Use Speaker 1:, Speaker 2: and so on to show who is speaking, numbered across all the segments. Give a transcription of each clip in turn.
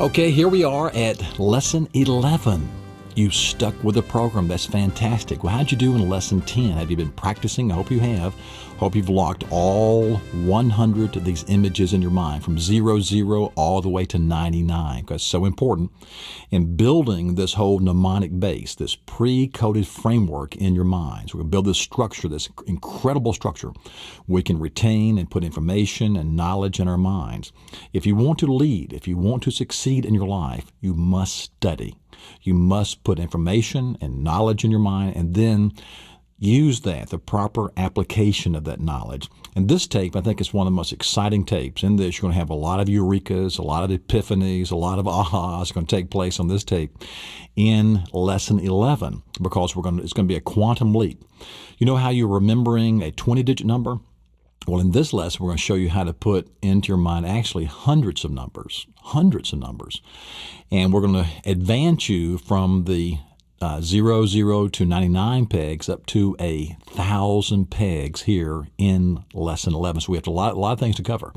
Speaker 1: Okay, here we are at Lesson 11. You stuck with the program. That's fantastic. Well, how'd you do in Lesson 10? Have you been practicing? I hope you have. Hope you've locked all 100 of these images in your mind from 00 all the way to 99, because it's so important in building this whole mnemonic base, this pre-coded framework in your mind. So we're going to build this structure, this incredible structure. We can retain and put information and knowledge in our minds. If you want to lead, if you want to succeed in your life, you must study. You must put information and knowledge in your mind and then use that, the proper application of that knowledge. And this tape, I think, is one of the most exciting tapes. In this, you're going to have a lot of eurekas, a lot of epiphanies, a lot of ahas going to take place on this tape in Lesson 11 because it's going to be a quantum leap. You know how you're remembering a 20-digit number? Well, in this lesson, we're going to show you how to put into your mind actually hundreds of numbers. And we're going to advance you from the 00 to 99 pegs up to 1,000 pegs here in Lesson 11. So we have a lot of things to cover.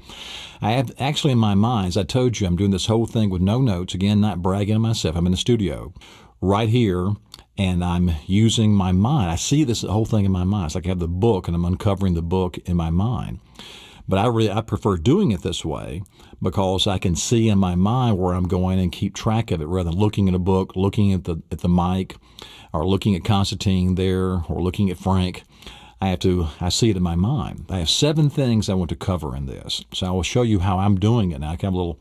Speaker 1: I have actually in my mind, as I told you, I'm doing this whole thing with no notes. Again, not bragging on myself. I'm in the studio right here. And I'm using my mind. I see this whole thing in my mind. It's like I have the book and I'm uncovering the book in my mind. But I prefer doing it this way because I can see in my mind where I'm going and keep track of it rather than looking at a book, looking at the mic, or looking at Constantine there, or looking at Frank. I see it in my mind. I have 7 things I want to cover in this. So I will show you how I'm doing it. Now I can have a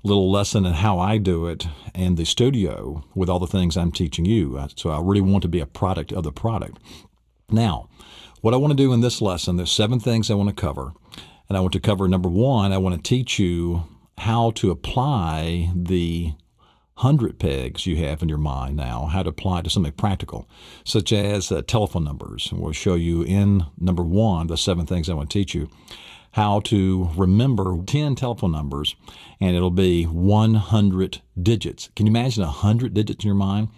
Speaker 1: little lesson in how I do it in the studio with all the things I'm teaching you. So I really want to be a product of the product. Now, what I want to do in this lesson, there's 7 things I want to cover. And I want to cover, number 1, I want to teach you how to apply the 100 pegs you have in your mind now, how to apply it to something practical, such as telephone numbers. And we'll show you in number 1, the 7 things I want to teach you, how to remember 10 telephone numbers, and it'll be 100 digits. Can you imagine 100 digits in your mind?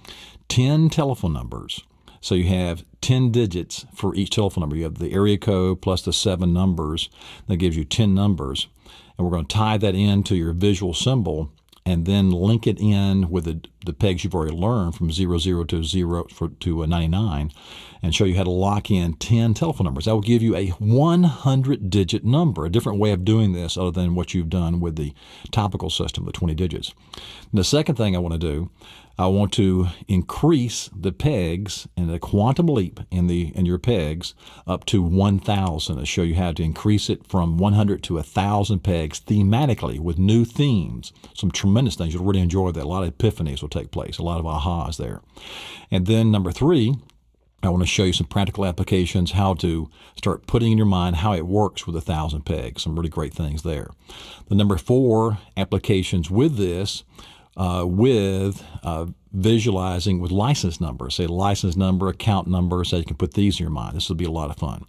Speaker 1: 10 telephone numbers. So you have 10 digits for each telephone number. You have the area code plus the 7 numbers. That gives you 10 numbers. And we're going to tie that into your visual symbol and then link it in with the pegs you've already learned from 00 to 99 and show you how to lock in 10 telephone numbers. That will give you a 100-digit number, a different way of doing this other than what you've done with the topical system, the 20 digits. And the second thing I want to do, I want to increase the pegs and the quantum leap in your pegs up to 1,000 to show you how to increase it from 100 to 1,000 pegs thematically with new themes. Some tremendous things. You'll really enjoy that. A lot of epiphanies will take place, a lot of ahas there. And then number 3, I want to show you some practical applications, how to start putting in your mind how it works with 1,000 pegs. Some really great things there. The number 4 applications with this, visualizing with license numbers, say license number, account number, so you can put these in your mind. This will be a lot of fun.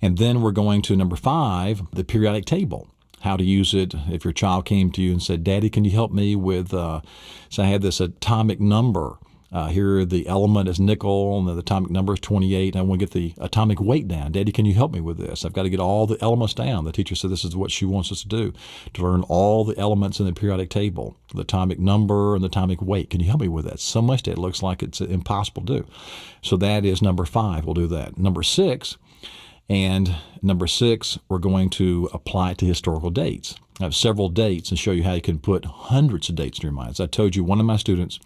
Speaker 1: And then we're going to number 5, the periodic table. How to use it if your child came to you and said, Daddy, can you help me with, so I had this atomic number. Here the element is nickel and the atomic number is 28. I want to get the atomic weight down. Daddy, can you help me with this? I've got to get all the elements down. The teacher said this is what she wants us to do, to learn all the elements in the periodic table, the atomic number and the atomic weight. Can you help me with that? So much that it looks like it's impossible to do. So that is number 5. We'll do that. Number 6, we're going to apply it to historical dates. I have several dates and show you how you can put hundreds of dates in your mind. As I told you, one of my students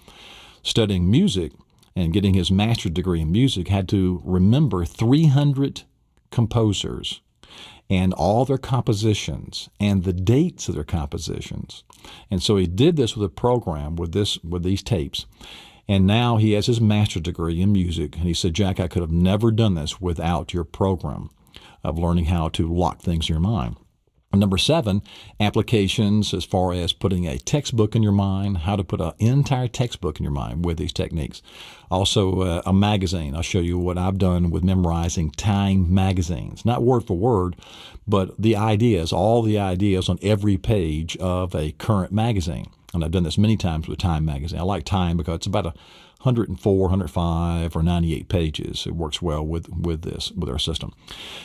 Speaker 1: studying music and getting his master's degree in music had to remember 300 composers and all their compositions and the dates of their compositions. And so he did this with a program with these tapes. And now he has his master's degree in music. And he said, Jack, I could have never done this without your program of learning how to lock things in your mind. Number 7, applications as far as putting a textbook in your mind, how to put an entire textbook in your mind with these techniques. Also, a magazine. I'll show you what I've done with memorizing Time magazines. Not word for word, but the ideas, all the ideas on every page of a current magazine. and I've done this many times with Time magazine. I like Time because it's about 104, 105, or 98 pages. It works well with our system.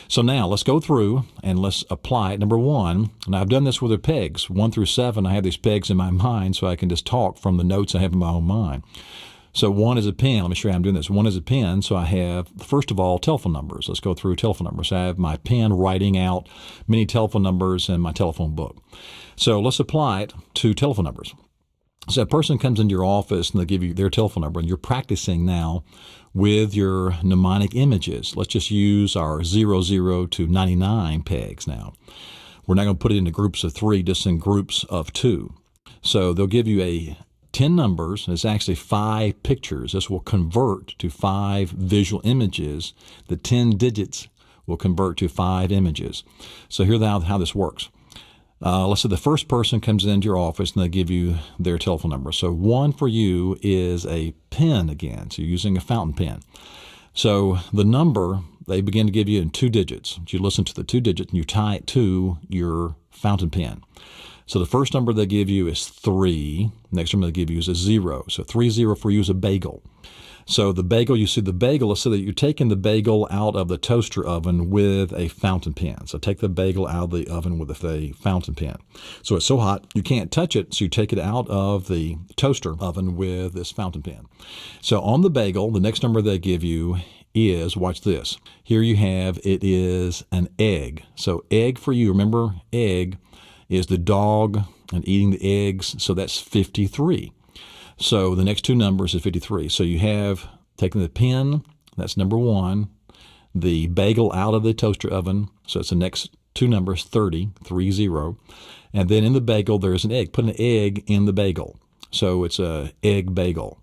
Speaker 1: So now let's go through and let's apply it. Number one, and I've done this with the pegs, 1 through 7. I have these pegs in my mind so I can just talk from the notes I have in my own mind. So 1 is a pen. Let me show you how I'm doing this. 1 is a pen. So I have, first of all, telephone numbers. Let's go through telephone numbers. I have my pen writing out many telephone numbers in my telephone book. So let's apply it to telephone numbers. So a person comes into your office and they give you their telephone number, and you're practicing now with your mnemonic images. Let's just use our 00 to 99 pegs now. We're not going to put it into groups of 3, just in groups of 2. So they'll give you 10 numbers, and it's actually 5 pictures. This will convert to 5 visual images. The 10 digits will convert to 5 images. So here's how this works. Let's say the first person comes into your office and they give you their telephone number. So 1 for you is a pen again. So you're using a fountain pen. So the number they begin to give you in 2 digits. You listen to the 2 digits and you tie it to your fountain pen. So the first number they give you is 3. Next number they give you is a 0. So 30 for you is a bagel. So the bagel, you see the bagel, let's say that you're taking the bagel out of the toaster oven with a fountain pen. So take the bagel out of the oven with a fountain pen. So it's so hot you can't touch it, so you take it out of the toaster oven with this fountain pen. So on the bagel, the next number they give you is, watch this. Here you have, it is an egg. So egg for you, remember egg is the dog and eating the eggs, so that's 53. So the next 2 numbers is 53. So you have taken the pen, that's number 1, the bagel out of the toaster oven, so it's the next 2 numbers, 30, and then in the bagel there's an egg. Put an egg in the bagel, so it's a egg bagel.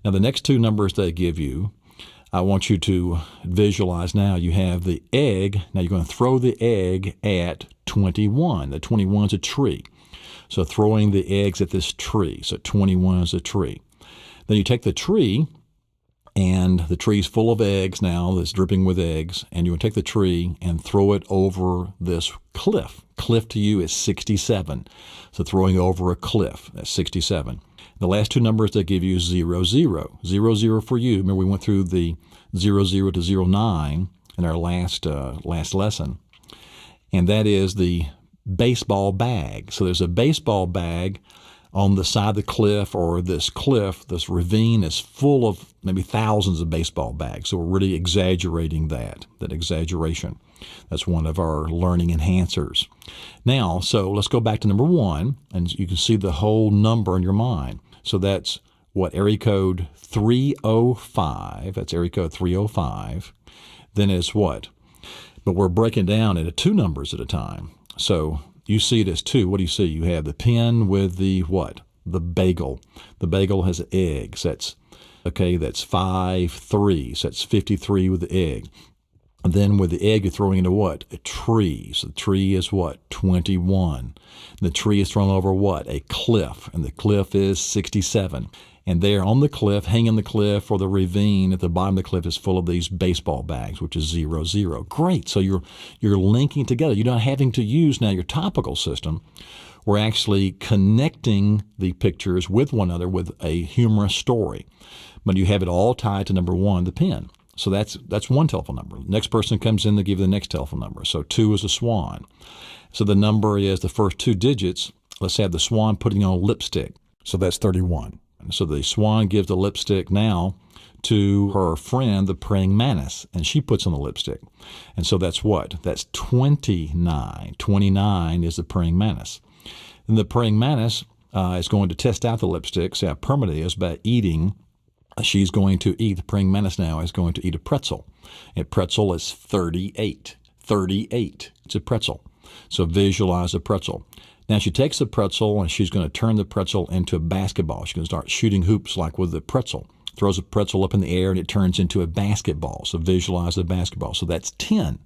Speaker 1: Now the next 2 numbers they give you, I want you to visualize now. You have the egg. Now you're going to throw the egg at 21. The 21 is a tree. So throwing the eggs at this tree. So 21 is a tree. Then you take the tree, and the tree's full of eggs now, it's dripping with eggs, and you would take the tree and throw it over this cliff. Cliff to you is 67. So throwing over a cliff, that's 67. The last 2 numbers they give you is 00. 00 for you. Remember we went through the 00 to 09 in our last lesson. And that is the baseball bag. So there's a baseball bag on the side of the cliff, or this ravine is full of maybe thousands of baseball bags. So we're really exaggerating that exaggeration. That's one of our learning enhancers. Now, so let's go back to number 1, and you can see the whole number in your mind. So that's what, area code 305. That's area code 305. Then it's what? But we're breaking down into 2 numbers at a time. So you see it as 2. What do you see? You have the pen with the what? The bagel. The bagel has eggs. That's 53. So that's 53 with the egg. And then with the egg, you're throwing into what? A tree. So the tree is what? 21. The tree is thrown over what? A cliff. And the cliff is 67. And there on the cliff, hanging the cliff or the ravine at the bottom of the cliff is full of these baseball bags, which is 00. Great. So you're linking together. You're not having to use now your topical system. We're actually connecting the pictures with one another with a humorous story. But you have it all tied to number 1, the pen. So that's 1 telephone number. Next person comes in, they give you the next telephone number. So 2 is a swan. So the number is the first 2 digits. Let's have the swan putting on lipstick. So that's 31. So the swan gives the lipstick now to her friend, the praying mantis, and she puts on the lipstick. And so that's what? That's 29. 29 is the praying mantis. And the praying mantis is going to test out the lipstick, see how permanent it is, by eating. She's going to eat, the praying mantis now is going to eat a pretzel. A pretzel is 38. 38. It's a pretzel. So visualize a pretzel. Now she takes the pretzel and she's going to turn the pretzel into a basketball. She's going to start shooting hoops like with the pretzel. Throws a pretzel up in the air and it turns into a basketball. So visualize the basketball. So that's 10.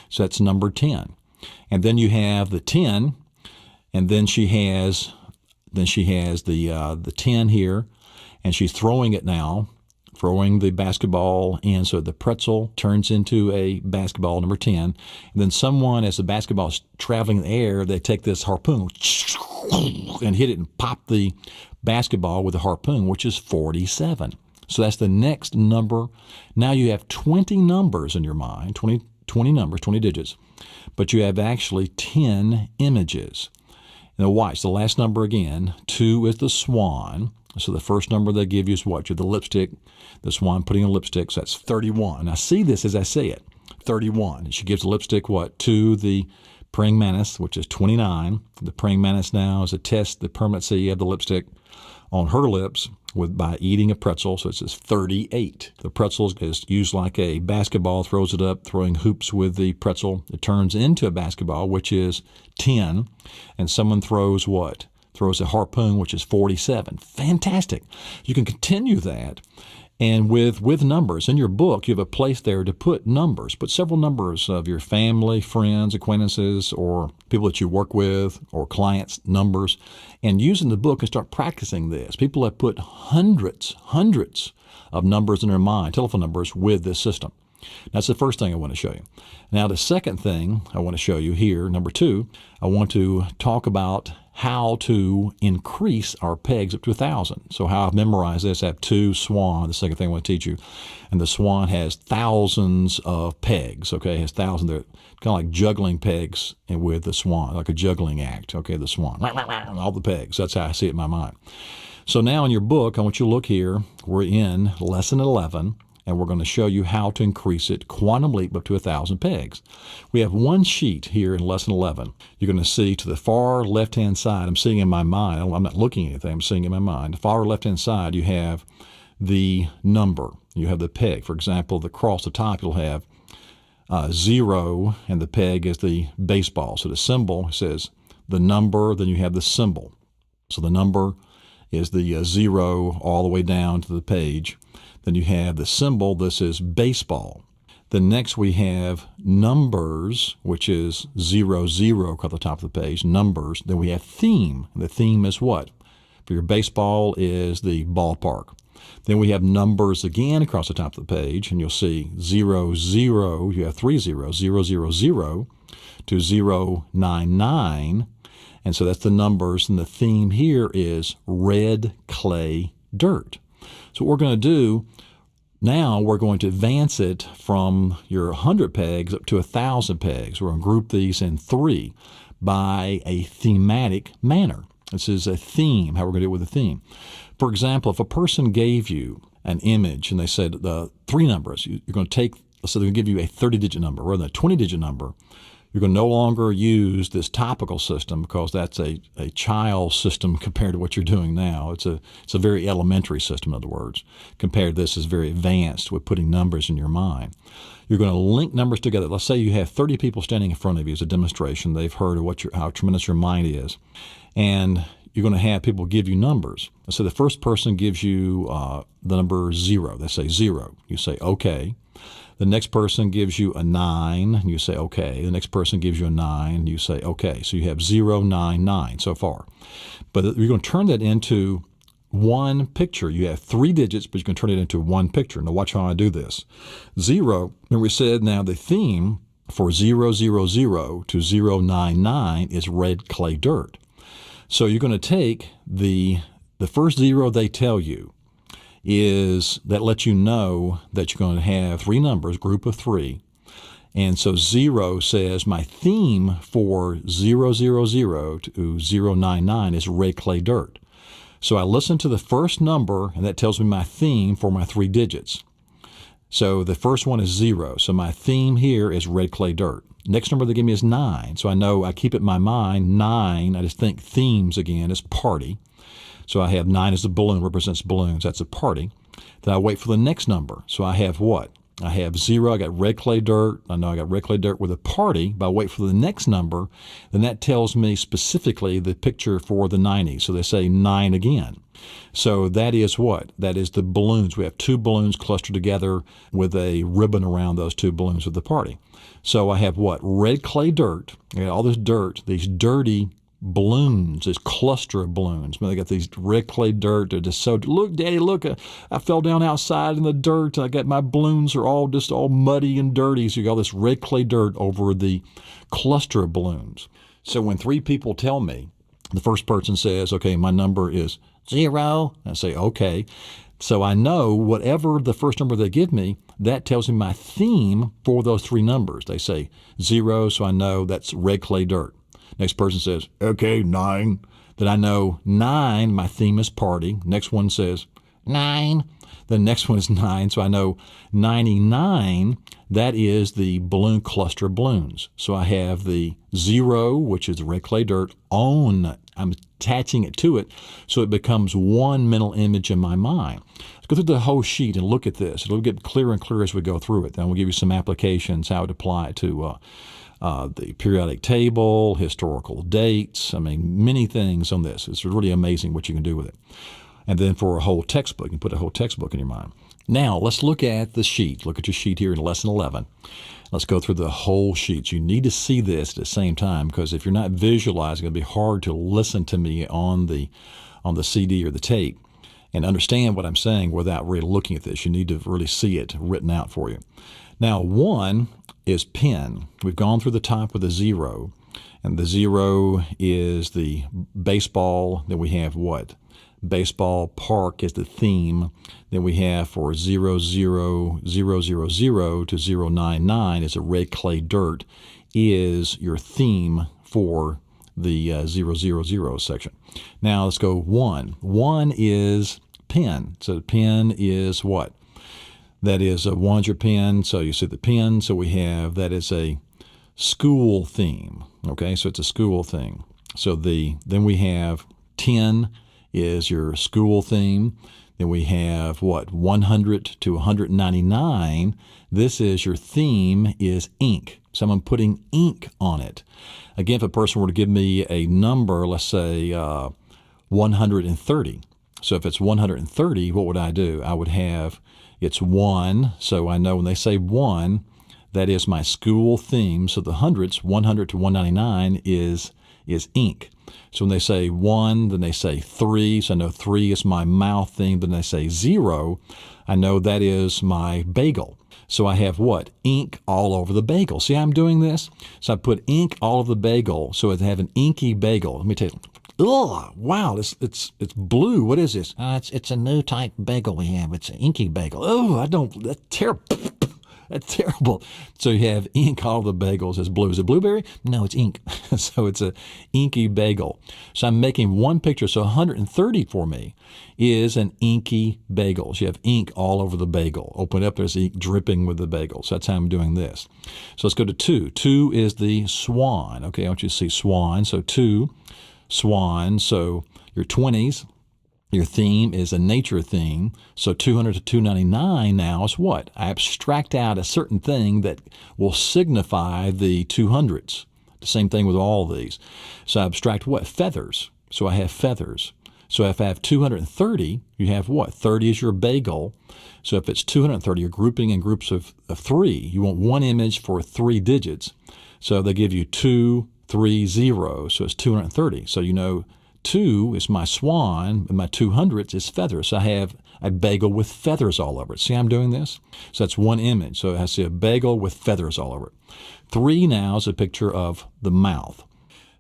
Speaker 1: So that's number 10. And then you have the 10, and then she has the 10 here, and she's throwing it now throwing the basketball in, so the pretzel turns into a basketball, number 10. And then someone, as the basketball is traveling in the air, they take this harpoon and hit it and pop the basketball with a harpoon, which is 47. So that's the next number. Now you have 20 numbers in your mind, 20 numbers, 20 digits, but you have actually 10 images. Now watch, the last number again, 2 is the swan. So the first number they give you is what? You have the lipstick, the swan putting on lipstick, so that's 31. Now see this as I say it, 31. And she gives the lipstick what? To the praying mantis, which is 29. The praying mantis now is a test the permanency of the lipstick on her lips by eating a pretzel, so it says 38. The pretzel is used like a basketball, throws it up, throwing hoops with the pretzel. It turns into a basketball, which is 10, and someone throws what? Throws a harpoon, which is 47. Fantastic. You can continue that. And with numbers, in your book, you have a place there to put numbers. Put several numbers of your family, friends, acquaintances, or people that you work with, or clients' numbers, and use in the book and start practicing this. People have put hundreds of numbers in their mind, telephone numbers, with this system. That's the first thing I want to show you. Now, the second thing I want to show you here, number 2, I want to talk about how to increase our pegs up to 1,000. So how I've memorized this, I have 2 swan, the second thing I want to teach you. And the swan has thousands of pegs, okay? It has thousands. They're kind of like juggling pegs with the swan, like a juggling act, okay, the swan. All the pegs. That's how I see it in my mind. So now in your book, I want you to look here. We're in lesson 11. And we're going to show you how to increase it, quantum leap up to 1,000 pegs. We have one sheet here in lesson 11. You're going to see to the far left-hand side, I'm seeing in my mind, I'm not looking at anything, I'm seeing in my mind. The far left-hand side, you have the number. You have the peg. For example, across the top, you'll have 0, and the peg is the baseball. So the symbol says the number, then you have the symbol. So the number is the 0 all the way down to the page. Then you have the symbol, this is baseball. Then next we have numbers, which is 00 across the top of the page, numbers. Then we have theme. The theme is what? For your baseball is the ballpark. Then we have numbers again across the top of the page, and you'll see 00, you have 3 zeros, 000 to 099. And so that's the numbers, and the theme here is red clay dirt. So what we're going to do now, we're going to advance it from your 100 pegs up to 1,000 pegs. We're going to group these in 3 by a thematic manner. This is a theme, how we're going to do it with a theme. For example, if a person gave you an image and they said the 3 numbers, you're going to take, so they're going to give you a 30-digit number rather than a 20-digit number. You're going to no longer use this topical system because that's a child system compared to what you're doing now. It's a very elementary system, in other words. Compared to this is very advanced with putting numbers in your mind. You're going to link numbers together. Let's say you have 30 people standing in front of you as a demonstration. They've heard of how tremendous your mind is. And you're going to have people give you numbers. So the first person gives you the number 0. They say 0. You say, okay. The next person gives you a 9, and you say, okay. The next person gives you a 9, and you say, okay. So you have 099 so far. But you're going to turn that into one picture. You have 3 digits, but you can turn it into one picture. Now watch how I do this. 0, remember we said now the theme for 000 to 099 is red clay dirt. So you're going to take the first 0 they tell you, is that lets you know that you're going to have 3 numbers, group of 3. And so 0 says my theme for 000 to 099 is red clay dirt. So I listen to the first number, and that tells me my theme for my 3 digits. So the first one is 0. So my theme here is red clay dirt. Next number they give me is 9. So I know I keep it in my mind, 9, I just think themes again is party. So I have 9 as the balloon, represents balloons. That's a party. Then I wait for the next number. So I have what? I have 0. I got red clay dirt. I know I got red clay dirt with a party. But I wait for the next number. Then that tells me specifically the picture for the 90. So they say 9 again. So that is what? That is the balloons. We have 2 balloons clustered together with a ribbon around those 2 balloons of the party. So I have what? Red clay dirt. I got all this dirt, these dirty balloons, this cluster of balloons. They got these red clay dirt. They're just so, look, Daddy, look, I fell down outside in the dirt. I got my balloons are all just all muddy and dirty. So you got all this red clay dirt over the cluster of balloons. So when three people tell me, the first person says, okay, my number is 0. I say, okay. So I know whatever the first number they give me, that tells me my theme for those three numbers. They say 0, so I know that's red clay dirt. Next person says, okay, 9. Then I know 9, my theme is party. Next one says 9. The next one is 9, so I know 99, that is the balloon cluster of balloons. So I have the 0, which is the red clay dirt, I'm attaching it to it, so it becomes one mental image in my mind. Let's go through the whole sheet and look at this. It'll get clearer and clearer as we go through it. Then we'll give you some applications, how to apply it to the periodic table, historical dates. Many things on this. It's really amazing what you can do with it. And then for a whole textbook, you can put a whole textbook in your mind. Now, let's look at the sheet. Look at your sheet here in Lesson 11. Let's go through the whole sheet. You need to see this at the same time, because if you're not visualizing, it'll be hard to listen to me on the CD or the tape and understand what I'm saying without really looking at this. You need to really see it written out for you. Now, 1 is pen. We've gone through the top with a 0, and the 0 is the baseball. Then we have what? Baseball park is the theme. Then we have for 00000 to 099 is a red clay dirt is your theme for the 000 section. Now let's go 1. 1 is pen. So pen is what? That is a 1's your pen. So you see the pen. So we have that is a school theme. Okay, so it's a school thing. So then we have 10 is your school theme. Then we have what? 100 to 199. This is your theme is ink. So I'm putting ink on it. Again, if a person were to give me a number, let's say 130. So if it's 130, what would I do? I would have it's 1. So I know when they say 1, that is my school theme. So the hundreds, 100 to 199 is ink. So when they say 1, then they say 3. So I know 3 is my mouth theme. Then they say 0, I know that is my bagel. So I have what? Ink all over the bagel. See how I'm doing this? So I put ink all over the bagel. So I have an inky bagel. Let me tell you. Oh, wow, it's blue. What is this? It's a new type bagel we have. It's an inky bagel. Oh, that's terrible. That's terrible. So you have ink all over the bagels as blue. Is it blueberry? No, it's ink. So it's a inky bagel. So I'm making one picture. So 130 for me is an inky bagel. So you have ink all over the bagel. Open it up, there's ink dripping with the bagel. So that's how I'm doing this. So let's go to 2. 2 is the swan. Okay, I want you to see swan. So 2, swan. So your 20s. Your theme is a nature theme. So 200 to 299 now is what? I abstract out a certain thing that will signify the 200s. The same thing with all these. So I abstract what? Feathers. So I have feathers. So if I have 230, you have what? 30 is your bagel. So if it's 230, you're grouping in groups of 3. You want one image for 3 digits. So they give you 2, 3, 0. So it's 230. So you know 2 is my swan, and my 200s is feathers. So I have a bagel with feathers all over it. See how I'm doing this? So that's one image. So I see a bagel with feathers all over it. 3 now is a picture of the mouth.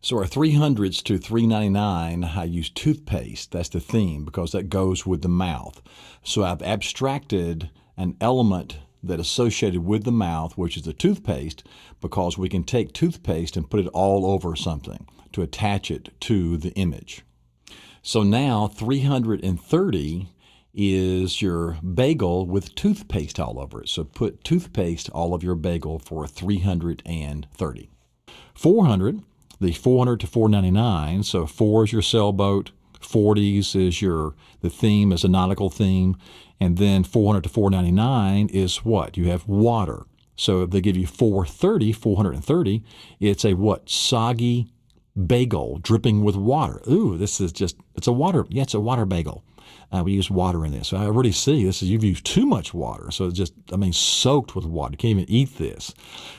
Speaker 1: So our 300s to 399, I use toothpaste. That's the theme because that goes with the mouth. So I've abstracted an element that associated with the mouth, which is the toothpaste, because we can take toothpaste and put it all over something to attach it to the image. So now 330 is your bagel with toothpaste all over it. So put toothpaste all over your bagel for 330. 400, the 400 to 499. So 4 is your sailboat. 40s is the theme is a nautical theme. And then 400 to 499 is what? You have water. So if they give you 430, it's a what? Soggy bagel dripping with water. Ooh, this is just, it's a water bagel. We use water in this. So I already see you've used too much water. So it's just, soaked with water. You can't even eat this.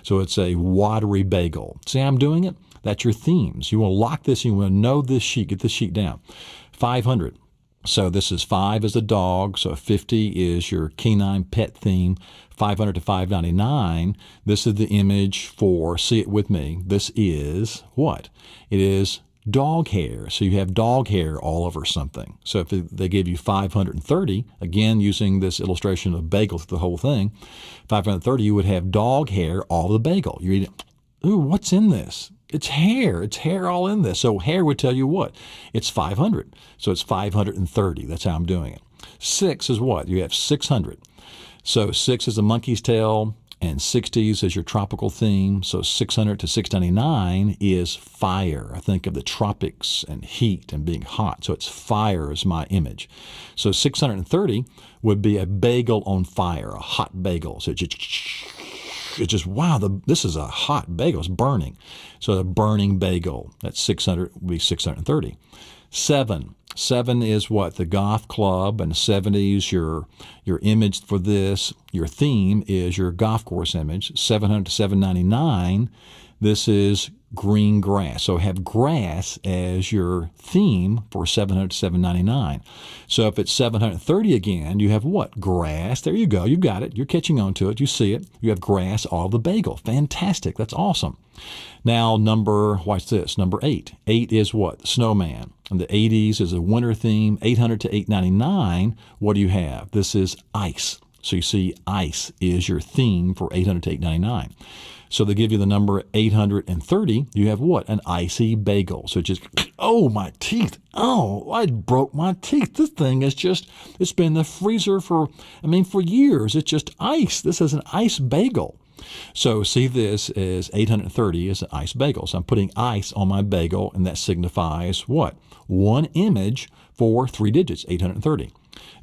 Speaker 1: So it's a watery bagel. See how I'm doing it? That's your themes. You want to lock this, and you want to know this sheet. Get this sheet down. 500. So this is 5 is a dog, so 50 is your canine pet theme, 500 to 599. This is the image for, see it with me, this is what? It is dog hair. So you have dog hair all over something. So if they give you 530, again using this illustration of bagel through the whole thing, 530, you would have dog hair all over the bagel. You're eating, ooh, what's in this? It's hair. It's hair all in this. So hair would tell you what? It's 500. So it's 530. That's how I'm doing it. 6 is what? You have 600. So 6 is a monkey's tail, and 60s is your tropical theme. So 600 to 699 is fire. I think of the tropics and heat and being hot. So it's fire is my image. So 630 would be a bagel on fire, a hot bagel. So it's just, wow, this is a hot bagel. It's burning. So the burning bagel, that's 600, would be 630. 7 is what? The golf club, and 70s, your image for this, your theme is your golf course image. 700 to 799, this is green grass. So have grass as your theme for 700 to 799. So if it's 730 again, you have what? Grass. There you go. You got it. You're catching on to it. You see it. You have grass all over the bagel. Fantastic. That's awesome. Now what's this? Number 8. 8 is what? Snowman. And the 80s is a winter theme. 800 to 899, what do you have? This is ice. So you see ice is your theme for 800 to 899. So they give you the number 830. You have what? An icy bagel. So just, oh, my teeth. Oh, I broke my teeth. This thing is just, it's been in the freezer for years. It's just ice. This is an ice bagel. So see, this is 830 is an ice bagel. So I'm putting ice on my bagel, and that signifies what? One image for 3 digits, 830.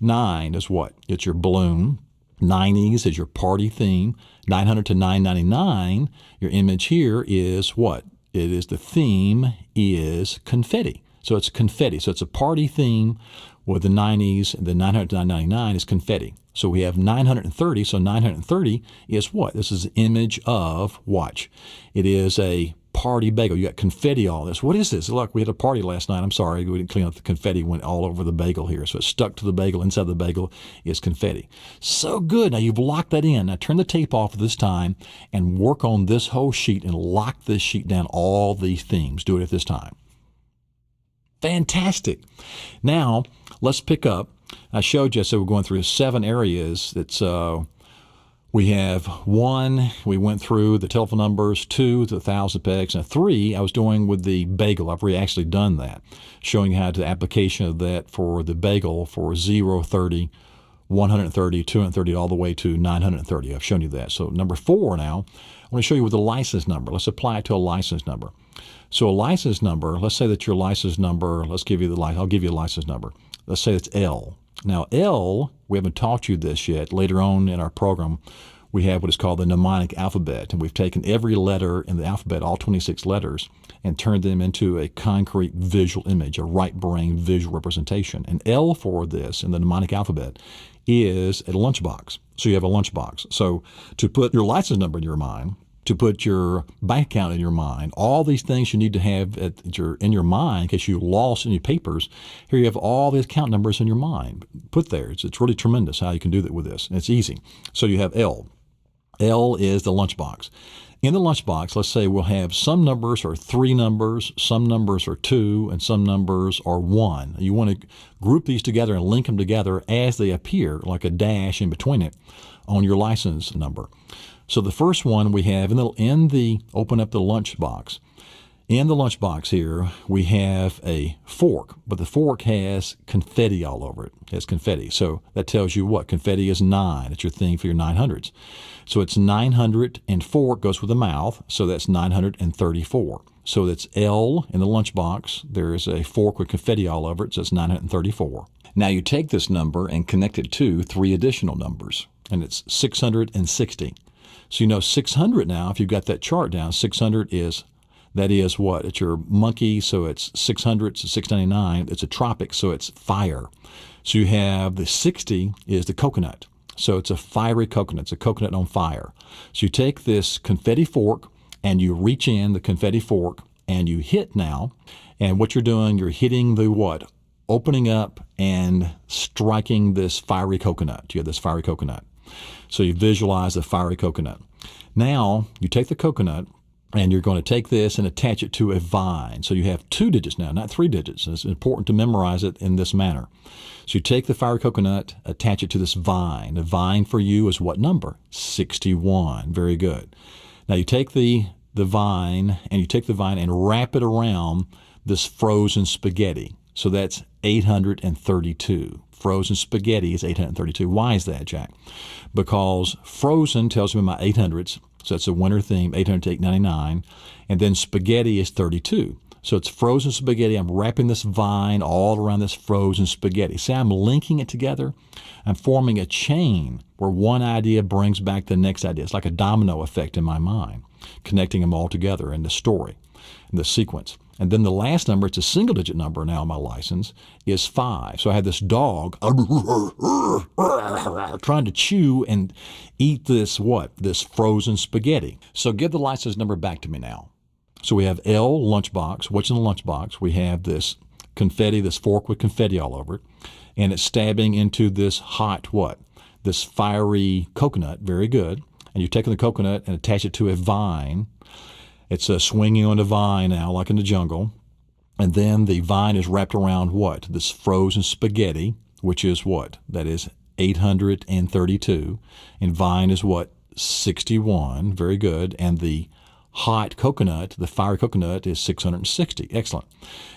Speaker 1: 9 is what? It's your balloon. 90s is your party theme. 900 to 999, your image here is what? It is the theme is confetti. So it's confetti. So it's a party theme with the 90s, and the 900 to 999 is confetti. So we have 930. So 930 is what? This is an image of, watch, it is a party bagel. You got confetti all this. What is this? Look, we had a party last night. I'm sorry, we didn't clean up the confetti. Went all over the bagel here. So it stuck to the bagel. Inside the bagel is confetti. So good. Now you've locked that in. Now turn the tape off this time and work on this whole sheet and lock this sheet down, all these themes. Do it at this time. Fantastic. Now let's pick up. I showed you, so we're going through 7 areas. That's we have 1, we went through the telephone numbers, 2, the 1,000 pegs, and 3, I was doing with the bagel. I've already actually done that, showing how to the application of that for the bagel for 0, 30, 130, 230, all the way to 930. I've shown you that. So number 4 now, I want to show you with the license number. Let's apply it to a license number. So a license number, let's say that your license number, I'll give you a license number. Let's say it's L. Now L, we haven't taught you this yet. Later on in our program, we have what is called the mnemonic alphabet, and we've taken every letter in the alphabet, all 26 letters, and turned them into a concrete visual image, a right brain visual representation. And L for this in the mnemonic alphabet is a lunchbox. So you have a lunchbox. So to put your license number in your mind, to put your bank account in your mind, all these things you need to have in your mind in case you lost any papers. Here you have all the account numbers in your mind put there. It's really tremendous how you can do that with this. And it's easy. So you have L. L is the lunchbox. In the lunchbox, let's say we'll have some numbers are 3 numbers, some numbers are 2, and some numbers are 1. You want to group these together and link them together as they appear, like a dash in between it on your license number. So the first one we have open up the lunchbox. In the lunchbox here, we have a fork, but the fork has confetti all over it. It has confetti. So that tells you what? Confetti is 9. It's your thing for your 900s. So it's 900, and fork goes with the mouth, so that's 934. So that's L in the lunchbox. There is a fork with confetti all over it, so it's 934. Now you take this number and connect it to 3 additional numbers, and it's 660. So you know 600 now, if you've got that chart down, 600 that is what? It's your monkey, so it's 600, so 699. It's a tropic, so it's fire. So you have the 60 is the coconut. So it's a fiery coconut. It's a coconut on fire. So you take this confetti fork and you reach in the confetti fork and you hit now. And what you're doing, you're hitting the what? Opening up and striking this fiery coconut. You have this fiery coconut. So you visualize the fiery coconut. Now you take the coconut and you're going to take this and attach it to a vine. So you have 2 digits now, not 3 digits. It's important to memorize it in this manner. So you take the fiery coconut, attach it to this vine. The vine for you is what number? 61. Very good. Now you take the vine and wrap it around this frozen spaghetti. So that's 832. Frozen spaghetti is 832. Why is that, Jack? Because frozen tells me my 800s. So that's a winter theme, 800 to 899. And then spaghetti is 32. So it's frozen spaghetti. I'm wrapping this vine all around this frozen spaghetti. See, I'm linking it together. I'm forming a chain where one idea brings back the next idea. It's like a domino effect in my mind, connecting them all together in the story, in the sequence. And then the last number, it's a single-digit number now on my license, is 5. So I have this dog trying to chew and eat this what? This frozen spaghetti. So give the license number back to me now. So we have L, lunchbox. What's in the lunchbox? We have this confetti, this fork with confetti all over it, and it's stabbing into this hot what? This fiery coconut. Very good. And you're taking the coconut and attach it to a vine. It's swinging on the vine now, like in the jungle. And then the vine is wrapped around what? This frozen spaghetti, which is what? That is 832. And vine is what? 61. Very good. And the hot coconut, the fiery coconut, is 660. Excellent.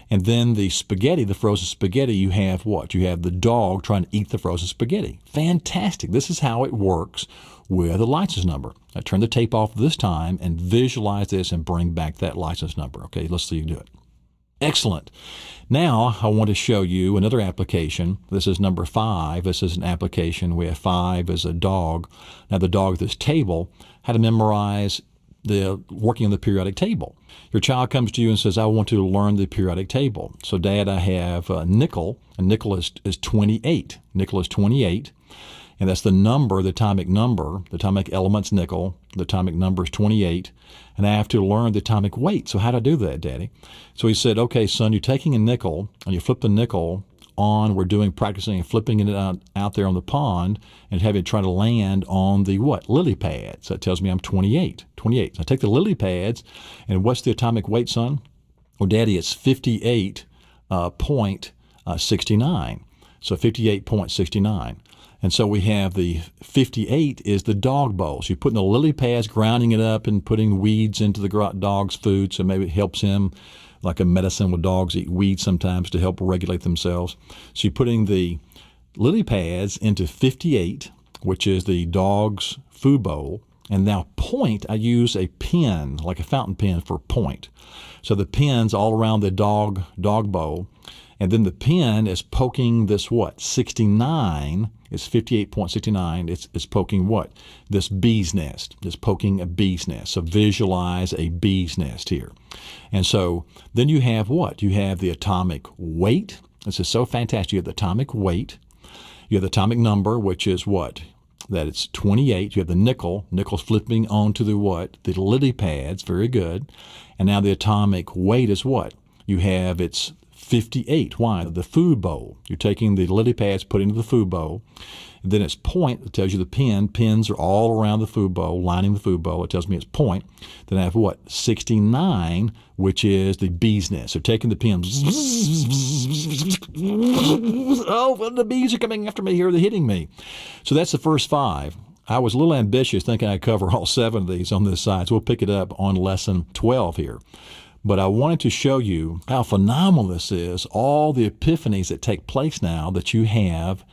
Speaker 1: And then the spaghetti, the frozen spaghetti, you have what? You have the dog trying to eat the frozen spaghetti. Fantastic. This is how it works with a license number. I turn the tape off this time and visualize this and bring back that license number. Okay, let's see you do it. Excellent. Now I want to show you another application. This is number 5. This is an application. We have 5 as a dog. Now the dog at this table, how to memorize the working on the periodic table. Your child comes to you and says, I want to learn the periodic table. So, Dad, I have nickel, and nickel is 28. Nickel is 28. And that's the number, the atomic element's nickel. The atomic number is 28. And I have to learn the atomic weight. So how do I do that, Daddy? So he said, okay, son, you're taking a nickel, and you flip the nickel on. We're doing practicing and flipping it out there on the pond and having it try to land on the what? Lily pads. So it tells me I'm 28. 28. So I take the lily pads, and what's the atomic weight, son? Well, Daddy, it's 58.69. So 58.69. And so we have the 58 is the dog bowl. So you're putting the lily pads, grounding it up, and putting weeds into the dog's food. So maybe it helps him, like a medicine with dogs eat weeds sometimes to help regulate themselves. So you're putting the lily pads into 58, which is the dog's food bowl. And now point, I use a pen, like a fountain pen for point. So the pen's all around the dog bowl. And then the pen is poking this what? 69. It's 58.69. It's poking what? This bee's nest. It's poking a bee's nest. So visualize a bee's nest here. And so then you have what? You have the atomic weight. This is so fantastic. You have the atomic weight. You have the atomic number, which is what? That it's 28. You have the nickel. Nickel's flipping onto the what? The lily pads. Very good. And now the atomic weight is what? You have its 58. Why? The food bowl. You're taking the lily pads, putting into the food bowl. And then it's point. It tells you the pen. Pens are all around the food bowl, lining the food bowl. It tells me it's point. Then I have what? 69, which is the bee's nest. So taking the pen. Oh, well, the bees are coming after me here. They're hitting me. So that's the first 5. I was a little ambitious thinking I'd cover all 7 of these on this side. So we'll pick it up on lesson 12 here. But I wanted to show you how phenomenal this is, all the epiphanies that take place now that you have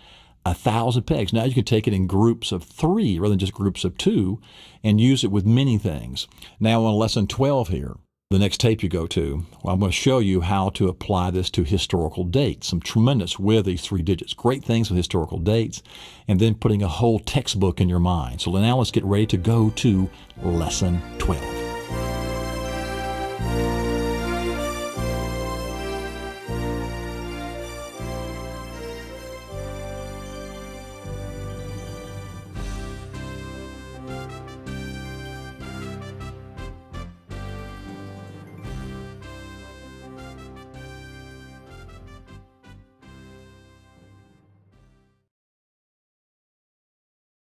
Speaker 1: 1,000 pegs. Now you can take it in groups of 3 rather than just groups of 2 and use it with many things. Now on lesson 12 here, the next tape you go to, I'm going to show you how to apply this to historical dates. Some tremendous with these 3 digits. Great things with historical dates, and then putting a whole textbook in your mind. So now let's get ready to go to lesson 12.